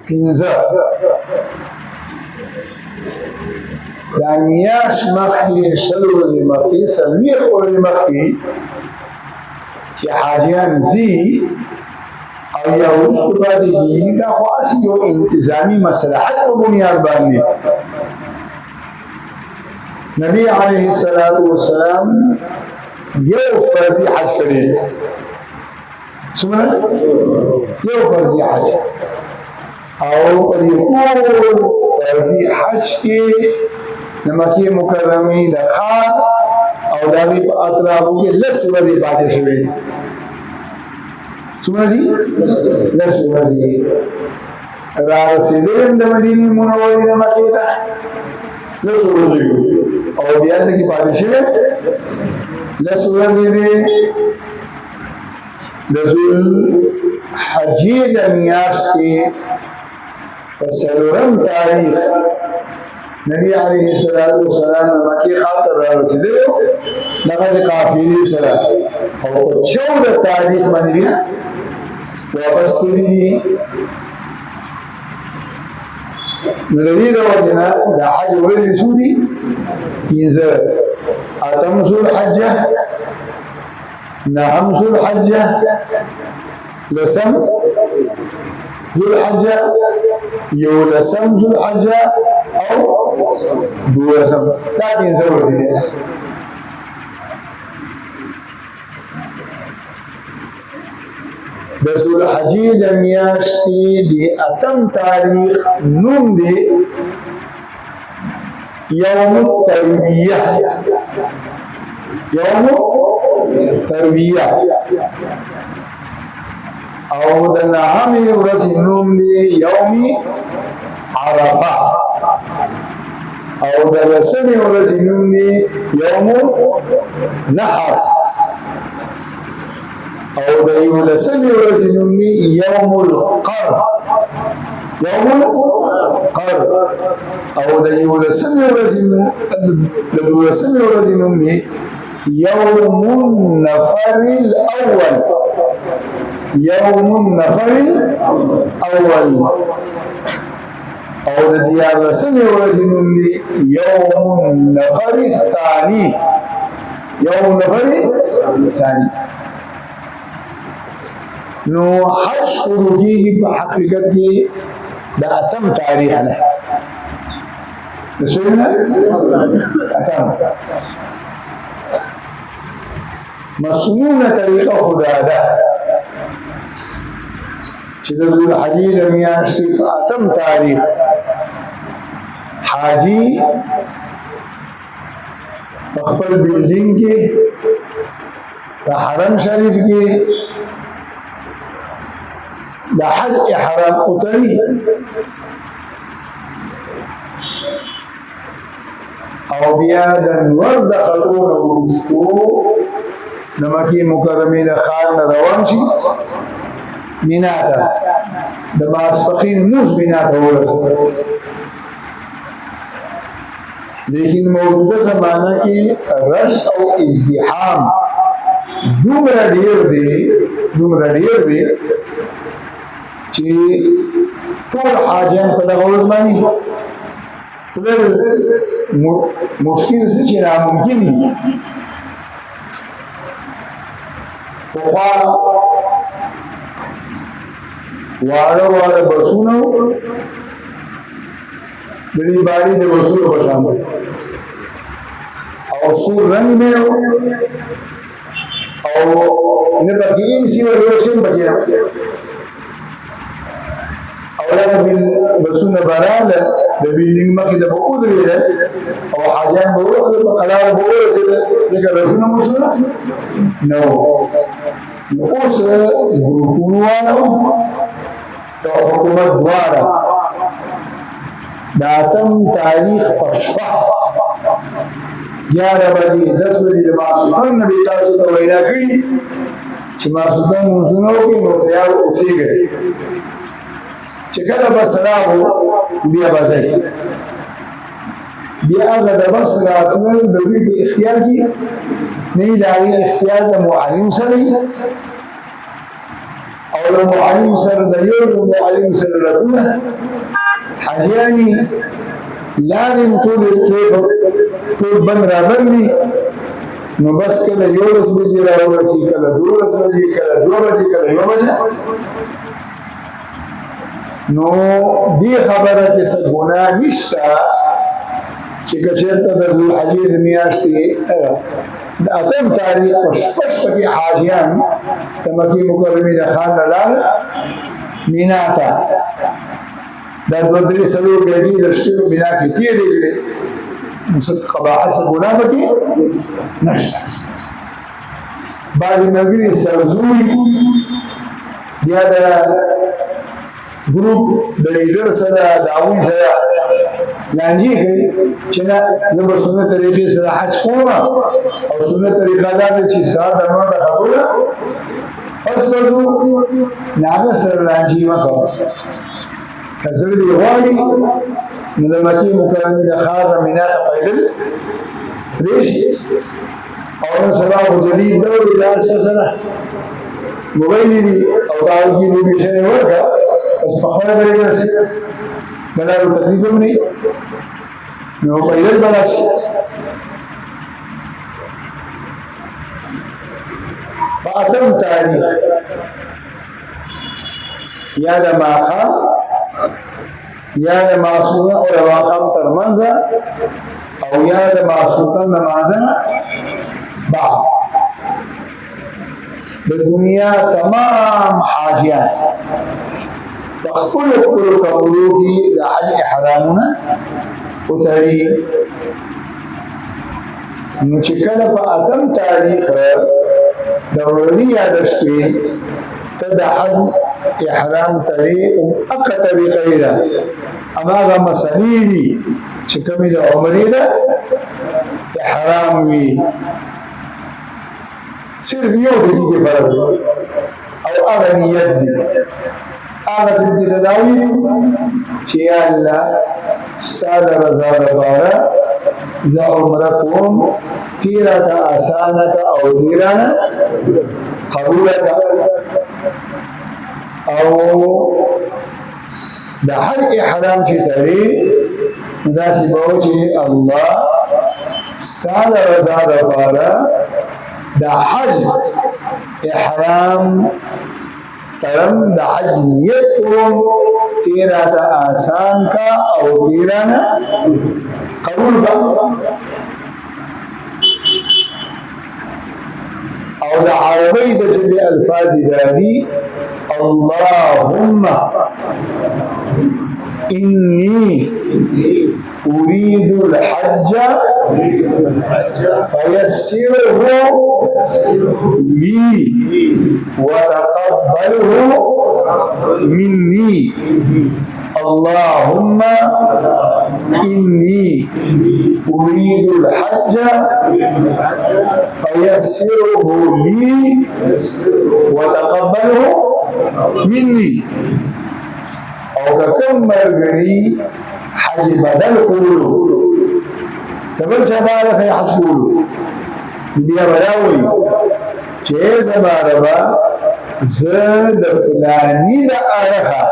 پنځه دا میاشت مخکې شل ورځې مخکې څلوېښت ورځې مخکې چې حاجیان ځي او یا وروسته پاتې کېږي دا خو هسې یو انتظامي مصلحت په بنیاد باندې نبی علیه الصلاة والسلام یو فرضي حج کړی څومره یو فرضي حج او په دې ټول فرضي حج کې د مکې مکرمې د ښار او د هغې په اطرافو کې لس ورځې پاتې شوې څومره دي لس ورځې را رسېدل هم د مدینې منورې د مکې ته لس ورځې او بیا دلته کې پاتې شوې لس ورځې دي د ذوالحجې د میاشتې په څلورم تاریخ نبی علیه الصلاة والسلام د مکې ښار ته را رسېدلی و دغه د قافلې سره او په 14 تاریخ باندې بیا واپس تللي دي نو د دې د وجې نه د حج ورځې څو دي پنځه اتم ذوالحجه نهم ذوالحجه لسم ذوالحجه یولسم ذوالحجه او دولسم دا پنځه ورځې دي د ذوالحجې د میاشتې د اتم تاریخ نوم دی یوم الترویه یوم الترویه او د نهمې ورځې نوم دی یوم عرفه او د لسمې ورځې نوم دی یوم نحر او د یولسمې ورځې نوم دی یوم القر یوم القر او د یولسمې ورځې نوم دی یوم النفر الاول یوم النفر الاول او د دیارلسمې ورځې نوم دی یوم النفر الثاني یوم النفر الثاني نو حج شروع کېږي په حقیقت کې د اتم تاریخ نه د څه نه اتم مسنونه طریقه خدا ده چې د ذوالحجې د میاشتې په اتم تاریخ حاجي په خپل بلډینګ کې په حرم شریف کې د حج احرام اتري او بیا د نور د خلقون وروستو د مکې مکرمې د ښار نه روان شي مینا ته د ماسپښین لمونځ مینا ته ورسېږي لیکن موجوده زمانه کې رش او ازدحام دومره ډېر دی چې ټول حاجیان په دغه ورځ باندې تلل مشکل څه چې ناممکن دي پخوا واړه بسونه د دې باري د بسونو په شان او سور رنګ دی او نه پکې انسي ورشم بچي او دا بسونه براله د بلډینګ مخې ته به ودرېدل او حاجیان به ورغلل په قلاره به ورسېدل ځکه رسونه مو شوه نه و نو اوس ګروپونو والا او حکومت دواړه د اتم تاریخ په شپه 11 بجې 10 بجې د ماسخوتن نه به تاسو ته وینا کړي چې ماسخوتن لمونځونه وکړئ نو تیار اوسېږئ چې کله بس راغو بیا به ځئ بیا هغه د بس راتلل د دوی په اختیار کې نه وي د هغې اختیار د معلم سره او له معلم سره د یو معلم سره راغونه حاجیانی لازم ټول بند را باندې نو بس کله یو ورځ بجې راورسي کله 2 ورځې بجې کله 2 بجې کله 1 بجې نو دې خبره کې څه ګناه نشته چې کچېرته د ذوالحجې د میاشتې د اتم تاریخ په شپږ پکې حاجیان د مکې مکرمې د خان نه لاړل مینا ته دا 2-3 څلور ګاډي د شپې مینا کې تېرې کړې نو څه قباحت څه ګناه پکې نشته بعضې ملګري سرزوري بیا د ګروپ د لیډر سره د هغوی سره لانجې کوي چې نه زه به سنت طریقې سره حج کوم او سنت طریقه دا ده چې سهار د لمانځه خبره پس ورځو نه هغه سره لانجې مه کوه که زړه دې غواړي نو د مکې مکرمې د ښار نه مینا ته پیدل پرېږدي او نن سبا خو جدید دور دی د هر چا سره موبایل دي او د هغو کې لوکیشن یې ورکړه بس پخپله به یې ورسي د لارو تکلیف هم نه نو پیدل به راشي په اتم تاریخ یا د ماښام یا د ماسخوتن او د ماښام ترمنځ او یا د ماسخوتن د لمانځه نه بعد د دنیا تمام حاجیان په خپلو کولو کې د حج احرامونه وتړي نو چې کله په اتم تاریخ د ورځې یا د شپې ته د حج احرام تړي هغه طریقې ده هماغه مسلې دي چې کومې د عمرې ده احرام وي صرف یو دې کې فرق دی او هغه نیت دی هغه دې تداوی چې یا الله ستا د رضا لپاره زه عمره کوم تیره که اسانه که او ډیرانه قبوله که او د هر احرام چې تړي داسې به و چې الله ستا د رضا لپاره د حج احرام ترم د حج نیت کوم تیرا تا آسان کا او تیرا نا قبول کا او د عربی د جبه الفاظ دادی اللهم إني أريد الحج فيسره لي وتقبله مني اللهم إني أريد الحج فيسره لي وتقبله مني او کم مرګري حج بدل کولو دبل چا باندې حج کولو بیا راوي چې زما ربا زه د فلاني د اړخه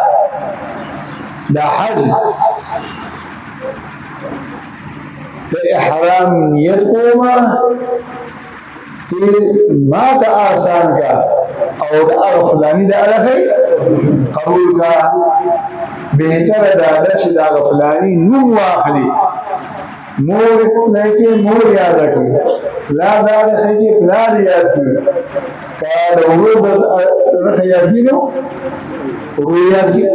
د حج د احرام نیت کومه چې ما ته آسان کا او د فلاني د اړخه قبول کا بهتر دادا چې دا غفلانی نوم واخلي مور نه کې مور یاد کړي لا دا نه کې پلان یاد کړي کا د ورو رخ یاد کړي ورو یاد کړي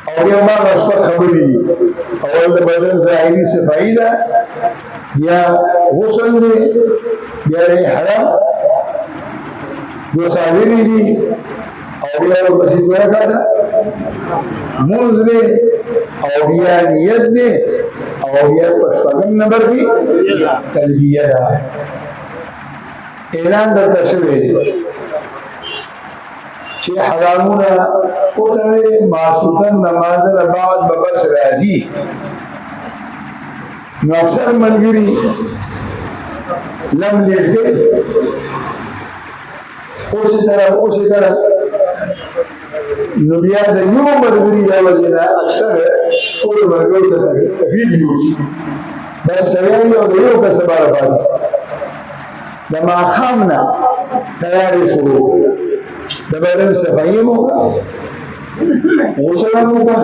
او یو ما راشته خبرې اول د بدن ظاهري صفائی ده یا غسل دی بیا حرام دو سالری دی او بیا بسی دویا کاتا منز دی او بیا نیت دی او بیا پشپاگم نمبر دی تلبیه دا اعلان در تشوی دی چه حرامونا اتره معصوتن نمازن بعد ببس راضی نو اکثر ملگری لم لیکھے اسی طرح نو بیا د یو ملګري د وجې نه اکثر ټول ملګرو ته تکلیف جوړ بس تیاري او د یو کس لپاره پاتې د ماښام نه تیارې شروع د بدن صفایي مو وکړه غسل مو وکړه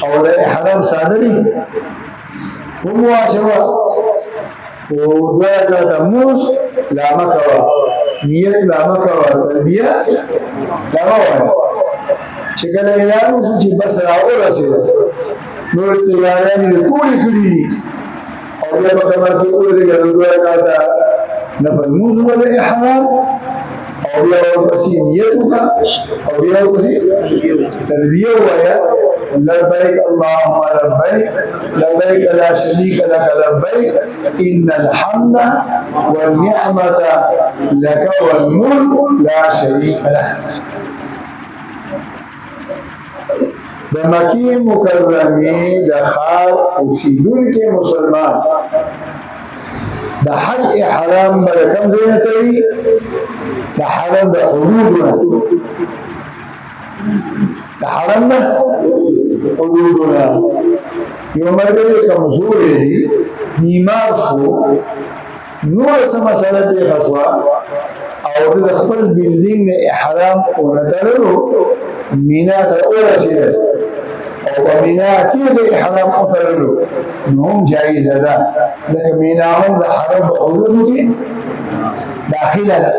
او د احرام صادري هم واچوه خو دوه رکعته لمونځ لا مه کوه نیت لا مه کوه تلبیه لا مه وایه چې کله اعلان وشو چې بس راورسېده نور تیارانې دې ټولې کړي دي او بیا په کمر کې ودرېږه دوه رکعته نفل لمونځ وکړه د احرام او بیا ورپسې نیت وکړه او بیا ورپسې تلبیه ووایه لبیک اللهم لبیک لبیک لا شریک لک لبیک ان الحمد والنعمة لك والملك لا شریک لك د مکی مکرمه د ښار اوسیدونکي مسلمان د حج احرام به کوم ځای نه کوي د حرم د حدودونه د حرم نه حدودونه یو ملګری کمزورې دي بیمار شو نور څه مسله پېښه شوه او د خپل بلډینګ نه احرام ونه تړلو مینا ته ورسېده او په مینا کې د احرام وتړلو نو هم جایزه ده ځکه مینا هم د حرم په حدودو کې داخله ده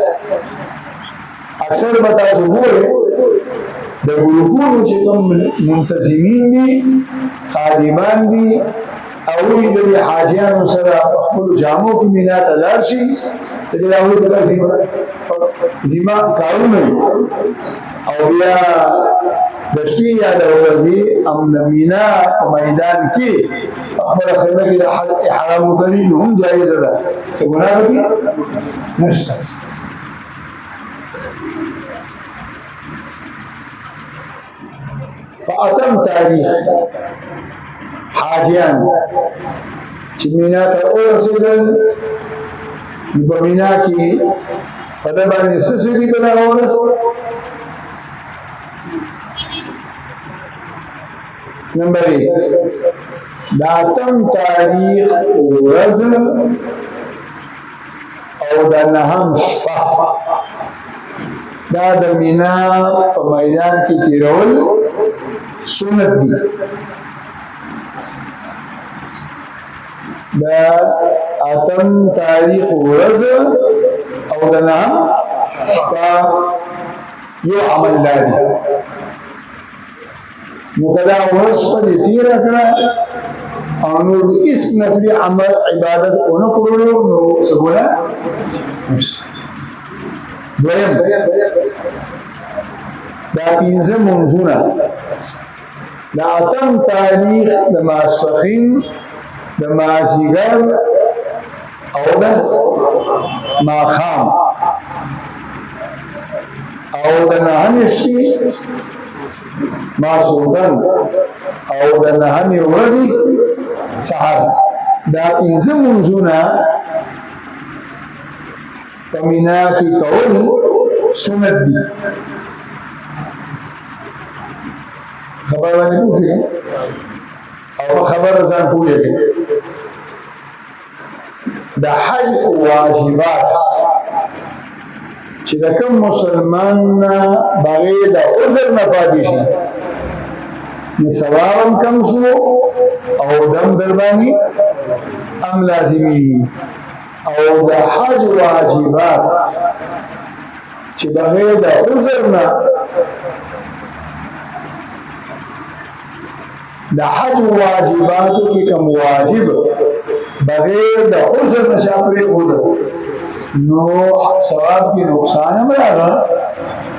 اکثر به تاسو ګورئ د ګروپونو چې کوم منتظمین دي خادمان دي او د حاجیانو سره په خپلو جامو کې مینا ته لاړ شي د هغوی دغه ذمه کارونه او بیا د شپې یا د ورځې هم د مینا په میدان کې خپله خیمه کې د حج احرام وتړي نو هم جایزه ده څه ګناه پکې نشته په اتم تاریخ حاجیان چې مینا ته ورسېدل نو په مینا کې په ده باندې څه څه دي که دغه ورځ نمبر 1 د اتم تاریخ ورځ او د نهم شپه دا د مینا په میدان کې تېرول سنت دي د اتم تاریخ ورځ او د نهم شپه یو عمل لري نو کدا ورځ په دې تېره کړه او نور هېڅ نفلي عمل عبادت ونه کړلو نو څه ګناه نشته دویم دا پنځه لمونځونه د اتم تاریخ د ماسپښین د مازدیګر او د ماښام او د نهمې شپې ماسخوتن او د نهمې ورځې سحر دا پنځه لمونځونه په مینا کې کول سنت دي خبر باندې پوښتنه او په خبره ځان پوهېږي د حج واجبات چې د کوم مسلمان نه بغیر د عذر نه پاتې شي نو ثواب هم کم شو او دم در باندې هم لازمي او د حج واجبات چې بغیر د عذر نه د حج واجباتو کې کوم واجب بغیر د عذر نشه پرېښوده نو ثواب کې نقصان هم راغی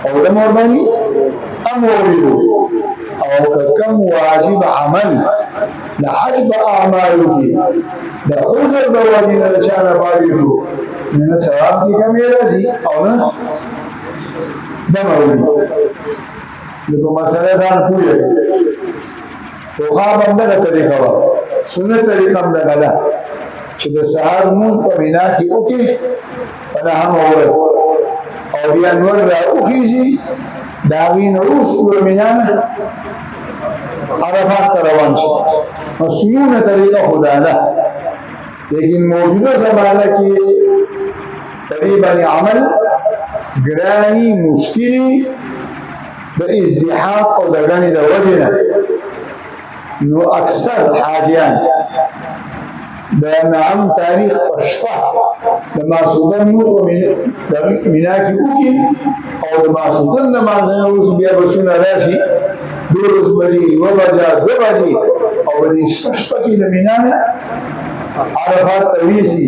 او د مور باندې هم ووریدو او که کوم واجب عمل د حج په اعمالو کې د عذر په وجې نه د چا نه پاتې شو نو نه ثواب کې کمې راځي او نه دم اوري نو په مسله ځان پوهېږي پخوا به همدغه طریقه وه سنت طریقه همدغه ده چې د سهار مونږ په مینا کې وکړي په نهمه ورځ او بیا نور راوخیږي د هغې نه وروسته له مینا نه عرفات ته روان شي. مصنوعه طریقه خو دا ده، لیکن موجوده زمانه کې په دې باندې عمل ګراني مشکلي د ازدحام او د ګڼې د وجې نه، نو اکثر حاجیان د نهم تاریخ په شپه د ماسخوتن لمونځ په مینا کې وکړي او د ماسخوتن لمانځه نه وروسته بیا بسونه راشي 12 بجې 1 بجه 2 بجې او په دې شپه کې د مینا نه عرفات ته ویسي.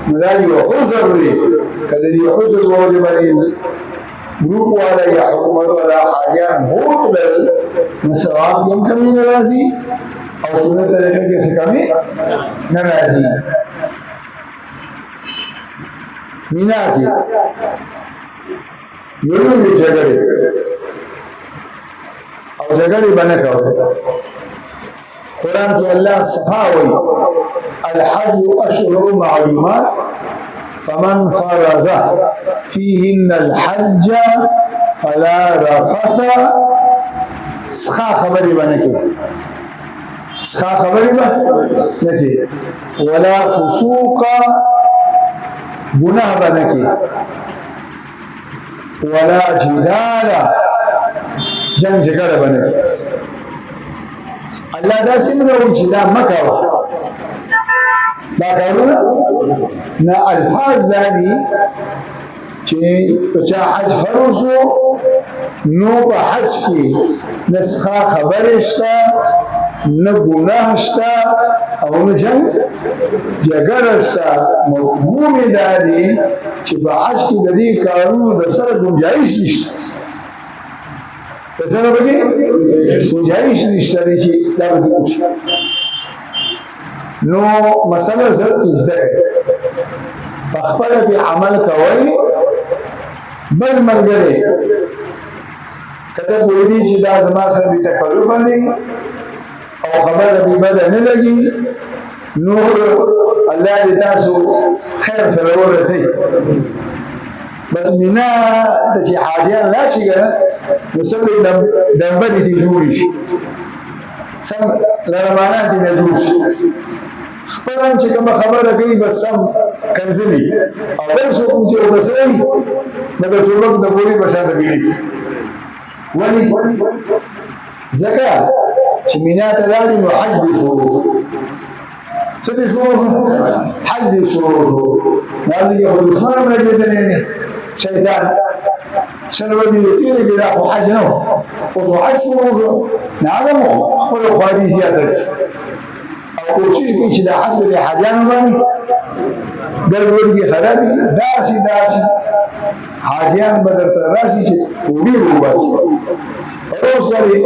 نو دا یو عذر دی، که د دې عذر په وجې باندې ګروپ والا یا حکومت والا حاجیان بوتلل نو ثواب هم کمی نه راځي او سنت طریقې کې څه کمی نه راځي. مینا کې یو لوی جګړې او جګړې باندې کوي. قرآن کې الله صفا وایي الحج اشهر معلومات فمن فرض فيهن الحج فلا رفث سخا خبرې باندې کې سخا خبرې باندې کې ولا فسوق گناہ باندې کې ولا جدال جنگ جګړه باندې کې. الله دا څنګه وایي چې دا مکه دا کارونه نه الفاظ دادي چې په چا حج فرض شو نو په حج کې نسخه خبرې شته نه ګناه شته او نه جنگ جګړه شته. مفهوم یې دا دی چې په حج کې د دې کارونو د سره گنجایش نشته، د سره پکې گنجایش نشته دی چې دا به وشي. نو مسله زر زده په خپله پې عمل کوئ. بل ملګری که ته پوهېږي چې دا زما سره بې تکلفه دی او خبره بې بده نه لګي، نور الله دې تاسو خیر سره ورسوي. بس مینا ته چې حاجیان راشي که نه نو څه به ډمبه دې دې جوړې شي، سم لرمانان دې نه جوړ شي. خپل چې کومه خبره کوي بس سم کنځلي او بل څوک چې ورسوي نو د ټولک د بوري په شان دی. ولې ځکه چې مینا ته لاړې نو حج دې شروع شو. څه دې شروع شو؟ حج دې شروع شو. دا دې خو دښمن هم لګېدلی نه شیطان شل ورځې یې تېرې کړې، دا خو حج نه و، اوس خو حج شروع شو. نه هغه مو خپله خواري زیاته کړي او کوشش کوي چې دا حج د حاجیانو باندې ګډوډي خرابې کړي. داسې حاجیان به درته راشي چې وړي وباسي. اوس ولې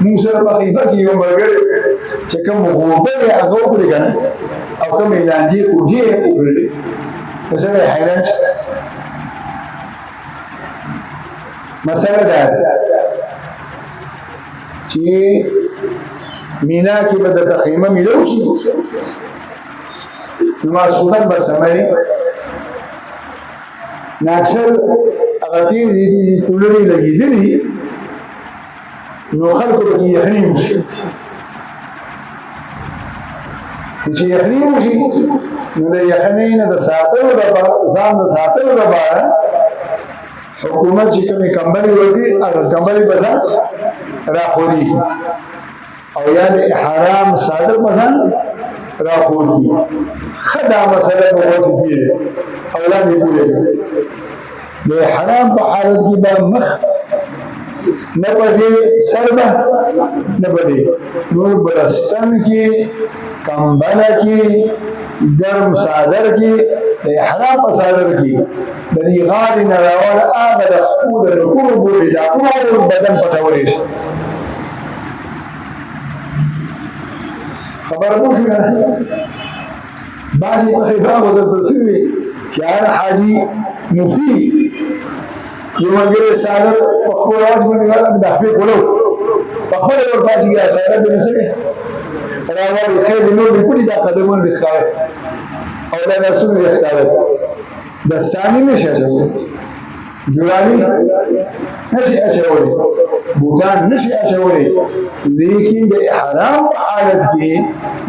موږ سره په خیبه کې یو ملګری چې کوم غوبه یې هغه وکړې که نه او کومې لانجې کوږې یې وکړلې نو سره یې حیران شي. مسله دا ده چې مینا کې به درته خیمه میلو شي نو ماسخوتن به سمئ. نه اکثر هغه تېر دي کولرې لګېدلي نو خلکو پکې یخني وشي. چې یخني وشي نو د یخنۍ نه د ساتلو لپاره ځان د ساتلو لپاره حکومت چې کومې کمبلې ورکړي هغه کمبلې به ځان راخورېږي او یا د احرام صادر به ځان راخوري. ښه دا مسله به غوږ کېږي او لا مې پوهېږي د احرام په حالت کې به مخ نه پټې سر به نه پټې نور بلستن کې کمبله کې ګرم صادر کې د احرام په صادر کې د دې غاړې نه راوړه هغه د خپو د رکوع پورې دا ټول بدن پټولی شي. خبر مو شو کنه بعضې په خبرو درته شوي چې هر حاجي مفتي یو ملګری صادر په خپل رواج باندې د خپې کولو په خپله ورپاسېږي صادر دې نه څه راوړي خیر دې نور دې پټي دا قدمونه دې ښکاره او دا لاسونه یې ښکاره کړل دستانې نشي اچولی جورابي نشي اچولی بوټان نشي اچولی لیکن د احرام په حالت کې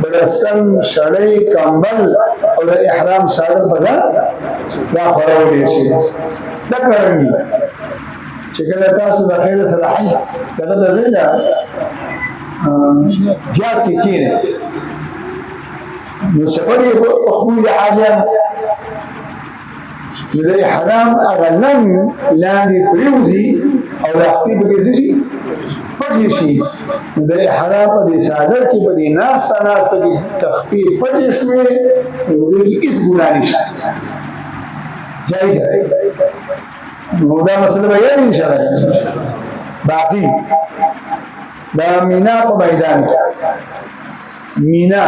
بلستن شړۍ کمبل او د احرام ساده بدن دا خورولی شي دا څرنګه چې کله تاسو د خیر سره حج دغه د ځای نه جاز کې کېنئ نو سفر یې په خپل د حاجیان نو د احرام هغه لنګ لاندې پرېوځي او د خپې پکې څه شي پټې شي نو د احرام په دې څادر کې په دې ناسته کې د خپې پټې شوې نو د دې هېڅ ګناه نشته جایز ده نو دا مسله به یې انشاءالله باقي دا مینا په میدان کې مینا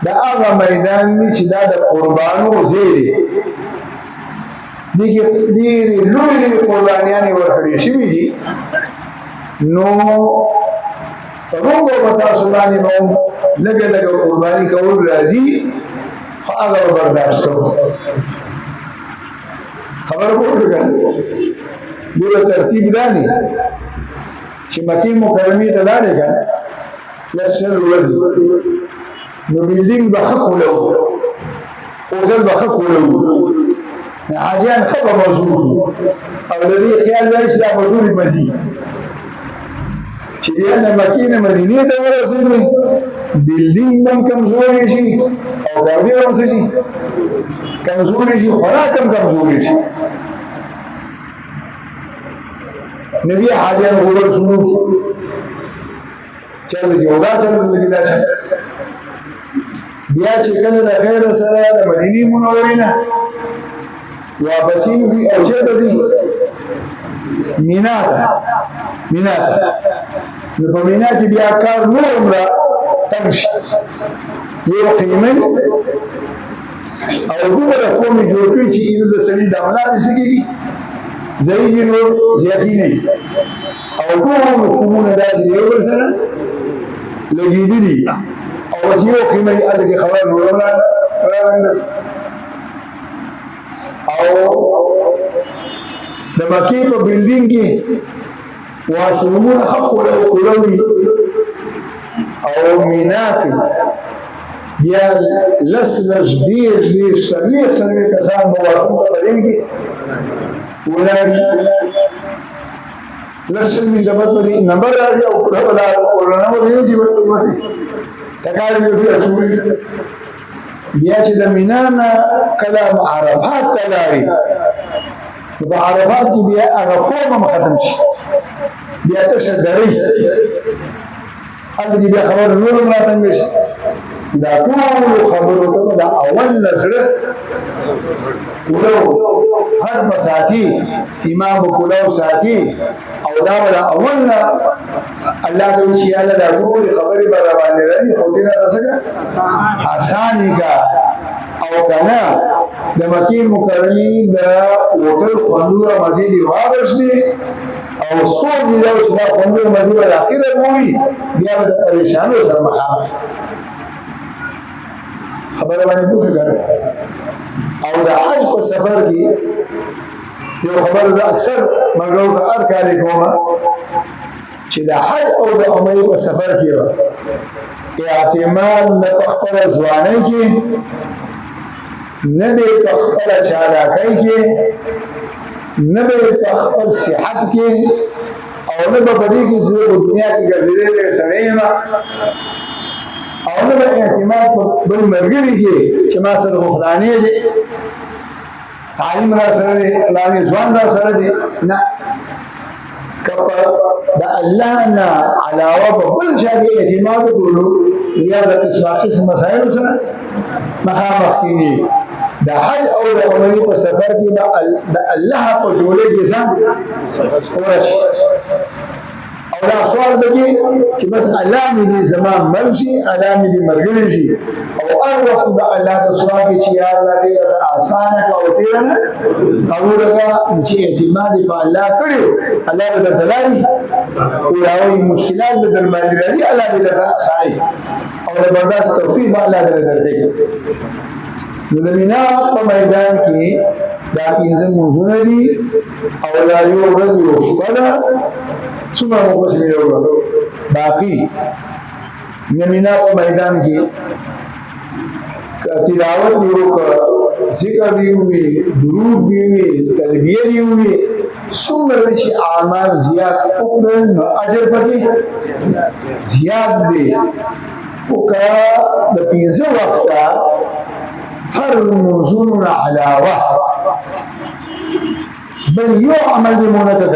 دا هغه میدان دی چې دا د قربانو ځای دی دې کې ډېرې لویې قربانیانې ورکړې شوي دي نو روغ به تاسو باندې به لږه لږه قرباني کول راځي خو هغه به برداشت کوو خبره پوه شو که ګوره ترتیب دا دی چې مکې مکرمې ته لاړې که لس شل ورځې نو بلډینګ به ښه کولو هوټل به ښه کولو حاجیان ښه به مزور او د دې خیال دی چې دا مزورې به ځي چې بیا د مکې نه مدینې ته ورسېدې بلډینګ به هم کمزورې شي او ګاډي به هم څه شي کمزورې شي خوراک هم کمزورې شي نو بیا حاجیان غوړل شروع چل دی ودا چل دی دا شي بیا چې کله د خیر سره د مدینې منورې نه واپس یې او چېرته ځي مینا ته نو په مینا کې بیا کار نور عمره تنګ شي یو خیمه او دومره قومې جوړ کړي چې اینو د سړي د اولاد څه کېږي ځایږي نور زیاتې نه او ټول خمونه داسې د یو بل سره لګېدلي او بس یو خیمه یې هلته کې خبر نور راغله او د مکې په بلډینګ کې واشرومونه ښه کولوي او مینا کې بیا لس ډېر څلوېښت کسان به واشروم ته بدلېږي ولاړي لس شل منټه بس به نمبر راځي او پوره به ورننه ورېږي بس ټکار یې بیا سوري بیا چې د مینا نه کله عرفات ته لاړې نو په عرفات کې بیا هغه فورم هم ختم شي بیا تشه درې هلته کې بیا خبر نور هم راتنګ شي دا ټولو خبرو ته به د اول نه زړه کولو هر به ساتي امام به کولو ساتي او دا به د اول نه الله ته وشي یاله دا ټولې خبرې به را باندې راني خو دې راته څه که اساني که او که نه د مکې مکرمې د هوټل خوندونه مزې دې واغشتې او څوک دې دا چې دا خوندونه مزې به د اخره مومي بیا به د پریشانو سره مخامخ خبره باندې پوه شو که او د حج په سفر کې یو خبر زه اکثر مګرو ته هر کال یې کومه چې د حج او د عمرې په سفر کې به اعتماد نه په خپله ځوانۍ کې نه به یې په خپله چالاکۍ کې نه به یې په خپل صحت کې او نه به په دې کې چې زه په دنیا کې ګرځېدلی سړی یم او نه به اعتماد په بل ملګري کې چې ما سره خو فلانې دی تعلیم را سره دی فلانې ځوان را سره دی نه که د الله نه علاوه په بل چا کې اعتماد وکړو یا د قسم مسایلو سره مخامخ کېږي د حج او د عمرې په سفر کې د الله په جوړې کې ځان ورشي او دا سوال بکی چې بس الله مې دې زما مل شي الله مې دې ملګری شي او هر وخت به الله ته سوال کوي چې یا الله دې آسانه کا او تیره نه قبول کړه چې اعتماد په الله کړو الله به درته لاري او یاوي مشکلات به در باندې راځي الله دې درته آساني او د برداشت توفیق به الله دې درته کوي نو د مینا په میدان کې دا پنځه منځونه دي او دا یو ورځ یو شپه ده څومره مفصل یو باقي د مینا په میدان کې تلاوت دی وکړه ذکر دی وي درود دی وي تلبیه دی وي څومره چې اعمال زیات وکړي نو اجر پکې زیات دی وکړه د پنځه وخته فرض منظور علاوه بل یو عمل دی مونږ ته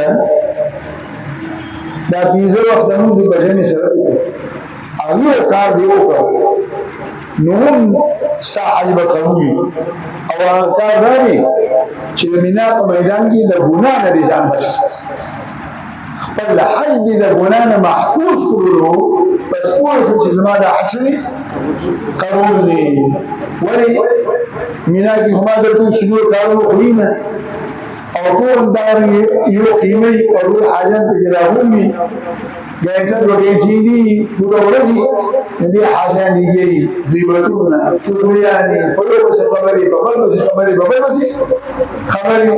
دا پنځه وخته موږ د بجنې سره او یو کار دی وکړه نو هم ستا حج به قبول او کار دا دی چې د مینا په میدان کې د ګناه نه دې ځان بچ خپل حج دې د ګناه نه محفوظ کړلو بس پوه شو چې زما دا حج دی قبول دی ولې مینا کې هما درته شنو کارونه خوري نه او ټول دار یو قیمه او روح حاجت پکې راغومي ګټه وړي چینی پورا ورځي دې حاجت دیږي غیبتونه چغلیانې په لوګو څه خبرې په بل څه خبرې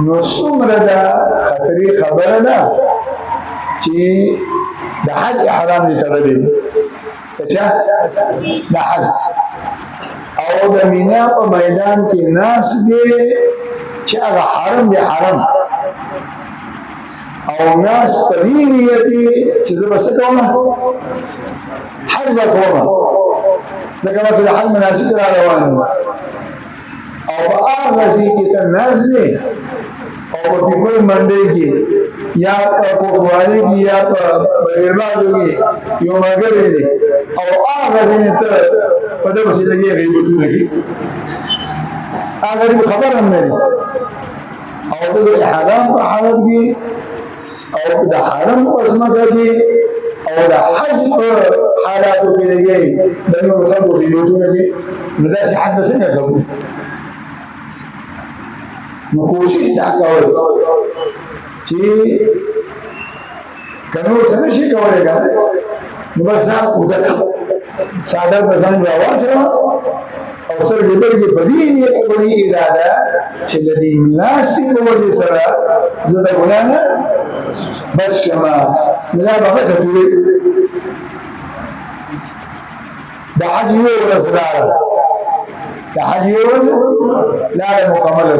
نو څومره دا خطرې خبره ده چې د حج احرام دې تړلې اچھا د حج او د مینا په میدان کې ناس دې چې هغه حرم دی حرم او ناس په دې نیت دي چې زه به څه کوم حج به کوم لکه ما د حج مناسک را روان دي او په هغه ځای کې ته ناست دی او په پیپل منډۍ کې یا په کوټوالۍ کې یا په بغیربادو کې یو ملګری دی او هغه ځای ته په ده پسې لګي غیبتونه کوي هغه خبر هم نه دی او د احرام په حالت کې او د حرم په ځمکه کې او د حج په حالاتو کې لګي د نورو خلکو غیبتونه کوي نو داسې حج به څنګه کوو نو کوشش دا کول چې کنو څه نشي کولای نو بس ځان وګړه ساده بزن راوځه او سره دې برګي بدی نه کوي اراده چې د دې لاستي کوو سره زړه ولانه بس شما لا بغته ته د حج یو ورځ د حج یو ورځ لا مکمله